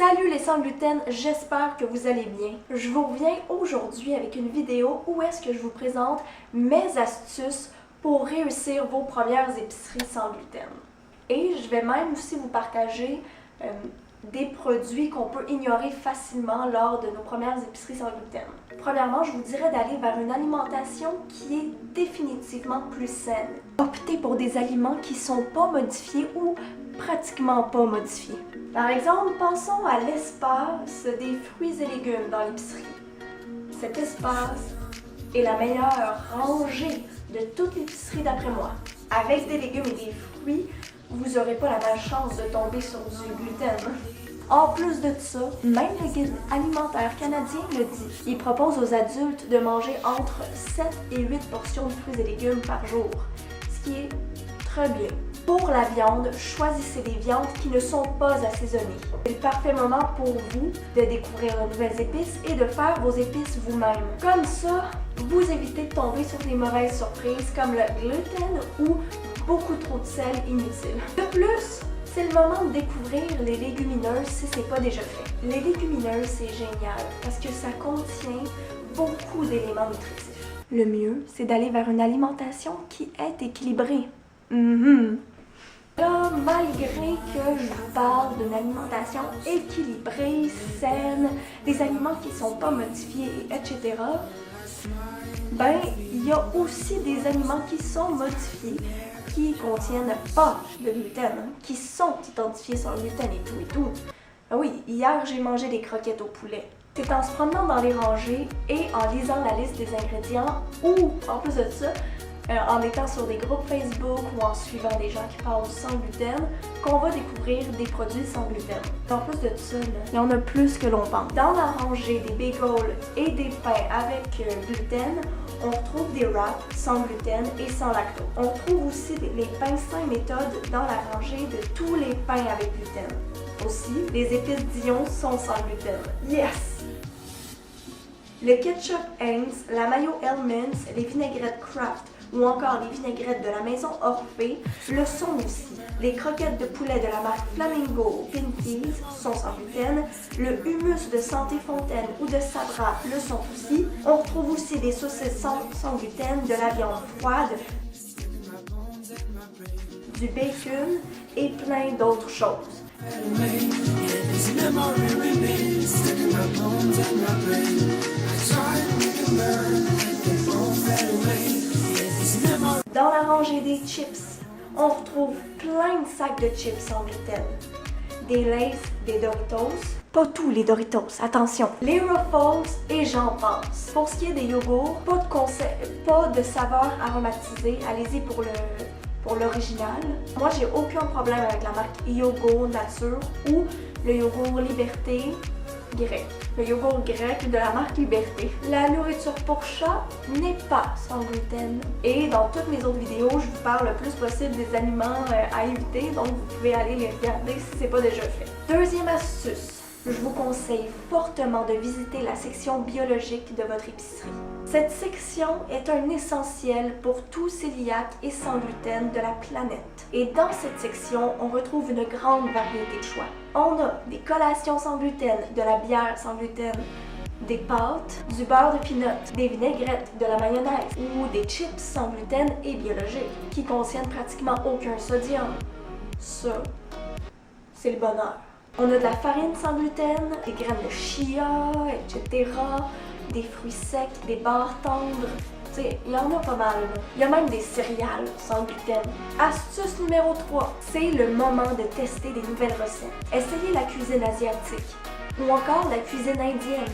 Salut les sans gluten, j'espère que vous allez bien. Je vous reviens aujourd'hui avec une vidéo où est-ce que je vous présente mes astuces pour réussir vos premières épiceries sans gluten. Et je vais même aussi vous partager des produits qu'on peut ignorer facilement lors de nos premières épiceries sans gluten. Premièrement, je vous dirais d'aller vers une alimentation qui est définitivement plus saine. Optez pour des aliments qui ne sont pas modifiés ou pratiquement pas modifiés. Par exemple, pensons à l'espace des fruits et légumes dans l'épicerie. Cet espace est la meilleure rangée de toute l'épicerie d'après moi. Avec des légumes et des fruits, vous n'aurez pas la malchance de tomber sur du gluten. En plus de ça, même le guide alimentaire canadien le dit. Il propose aux adultes de manger entre 7 et 8 portions de fruits et légumes par jour, ce qui est très bien. Pour la viande, choisissez des viandes qui ne sont pas assaisonnées. C'est le parfait moment pour vous de découvrir de nouvelles épices et de faire vos épices vous-même. Comme ça, vous évitez de tomber sur des mauvaises surprises comme le gluten ou beaucoup trop de sel inutile. De plus, c'est le moment de découvrir les légumineuses si ce n'est pas déjà fait. Les légumineuses, c'est génial parce que ça contient beaucoup d'éléments nutritifs. Le mieux, c'est d'aller vers une alimentation qui est équilibrée. Là, malgré que je vous parle d'une alimentation équilibrée, saine, des aliments qui ne sont pas modifiés, etc., ben, il y a aussi des aliments qui sont modifiés, qui contiennent pas de gluten, qui sont identifiés sans gluten et tout. Ah oui, hier, j'ai mangé des croquettes au poulet. C'est en se promenant dans les rangées et en lisant la liste des ingrédients ou, en plus de ça, en étant sur des groupes Facebook ou en suivant des gens qui parlent sans gluten, qu'on va découvrir des produits sans gluten. En plus de ça, il y en a plus que l'on pense. Dans la rangée des bagels et des pains avec gluten, on retrouve des wraps sans gluten et sans lactose. On trouve aussi les pains sains méthode dans la rangée de tous les pains avec gluten. Aussi, les épices Dion sont sans gluten. Yes! Le ketchup Heinz, la mayo Hellmann's, les vinaigrettes Kraft ou encore les vinaigrettes de la maison Orphée le sont aussi. Les croquettes de poulet de la marque Flamingo Pinkies sont sans gluten. Le hummus de Santé Fontaine ou de Sabra le sont aussi. On retrouve aussi des saucisses sans gluten, de la viande froide, du bacon et plein d'autres choses. Dans la rangée des chips, on retrouve plein de sacs de chips sans gluten. Des Lay's, des Doritos, pas tous les Doritos, attention, les Ruffles et j'en passe. Pour ce qui est des yogourts, pas de saveur aromatisée, allez-y pour l'original. Moi, j'ai aucun problème avec la marque Yogo Nature ou le yogourt Liberté grec. Le yogourt grec de la marque Liberté. La nourriture pour chat n'est pas sans gluten. Et dans toutes mes autres vidéos, je vous parle le plus possible des aliments à éviter, donc vous pouvez aller les regarder si ce n'est pas déjà fait. Deuxième astuce. Je vous conseille fortement de visiter la section biologique de votre épicerie. Cette section est un essentiel pour tout cœliaque et sans gluten de la planète. Et dans cette section, on retrouve une grande variété de choix. On a des collations sans gluten, de la bière sans gluten, des pâtes, du beurre de pinot, des vinaigrettes, de la mayonnaise ou des chips sans gluten et biologiques qui contiennent pratiquement aucun sodium. Ça, c'est le bonheur. On a de la farine sans gluten, des graines de chia, etc., des fruits secs, des barres tendres. Il y en a pas mal. Il y a même des céréales sans gluten. Astuce numéro 3, c'est le moment de tester des nouvelles recettes. Essayez la cuisine asiatique ou encore la cuisine indienne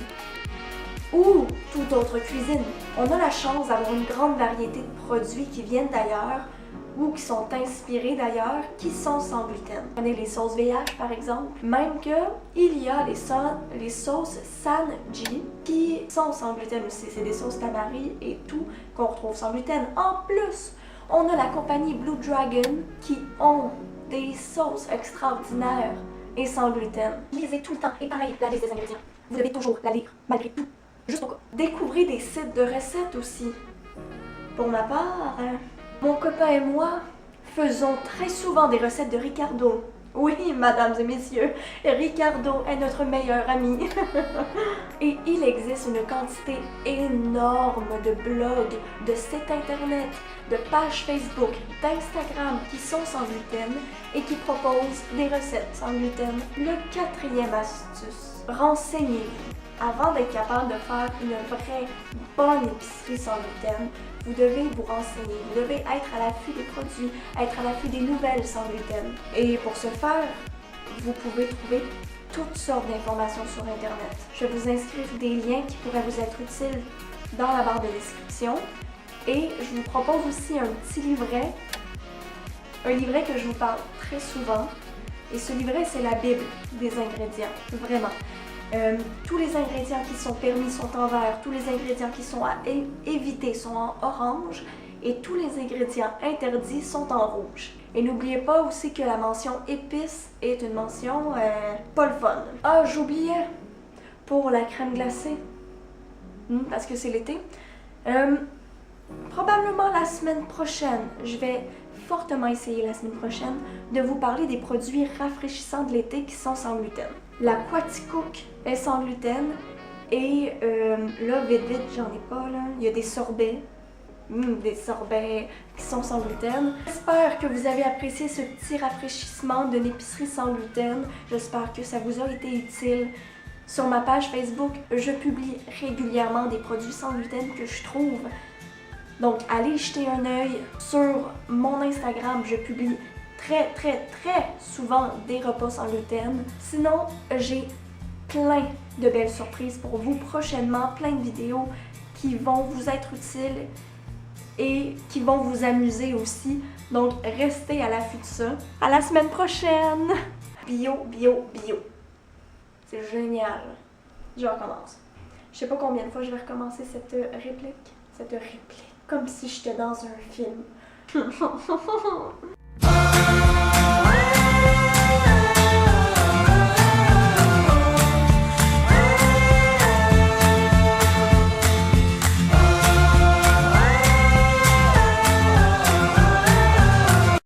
ou toute autre cuisine. On a la chance d'avoir une grande variété de produits qui viennent d'ailleurs ou qui sont inspirés d'ailleurs, qui sont sans gluten. Prenez les sauces VH par exemple, même que il y a les sauces Sanji qui sont sans gluten aussi. C'est des sauces tamari et tout qu'on retrouve sans gluten. En plus, on a la compagnie Blue Dragon qui ont des sauces extraordinaires et sans gluten. Lisez tout le temps et pareil, la liste des ingrédients. Vous devez toujours la lire, malgré tout, juste au cas. Découvrez des sites de recettes aussi. Pour ma part, mon copain et moi faisons très souvent des recettes de Ricardo Oui, mesdames et messieurs, Ricardo est notre meilleur ami. Et il existe une quantité énorme de blogs, de sites internet, de pages Facebook, d'Instagram qui sont sans gluten et qui proposent des recettes sans gluten. Le quatrième astuce, renseignez-vous. Avant d'être capable de faire une vraie bonne épicerie sans gluten, vous devez vous renseigner, vous devez être à l'affût des produits, être à l'affût des nouvelles sans gluten. Et pour ce faire, vous pouvez trouver toutes sortes d'informations sur Internet. Je vais vous inscrire des liens qui pourraient vous être utiles dans la barre de description. Et je vous propose aussi un petit livret, un livret que je vous parle très souvent. Et ce livret, c'est la Bible des ingrédients, vraiment. Tous les ingrédients qui sont permis sont en vert, tous les ingrédients qui sont à éviter sont en orange et tous les ingrédients interdits sont en rouge. Et n'oubliez pas aussi que la mention épices est une mention pas le fun. Ah, j'oubliais pour la crème glacée, parce que c'est l'été. Probablement la semaine prochaine, je vais fortement essayer la semaine prochaine de vous parler des produits rafraîchissants de l'été qui sont sans gluten. La Quaticook est sans gluten et là, vite, j'en ai pas là. Il y a des sorbets qui sont sans gluten. J'espère que vous avez apprécié ce petit rafraîchissement d'une épicerie sans gluten. J'espère que ça vous a été utile. Sur ma page Facebook, je publie régulièrement des produits sans gluten que je trouve. Donc, allez jeter un œil. Sur mon Instagram, je publie très souvent des repas sans gluten. Sinon, j'ai plein de belles surprises pour vous prochainement, plein de vidéos qui vont vous être utiles et qui vont vous amuser aussi. Donc, restez à l'affût de ça. À la semaine prochaine! Bio. C'est génial. Je recommence. Je sais pas combien de fois je vais recommencer cette réplique. Comme si j'étais dans un film.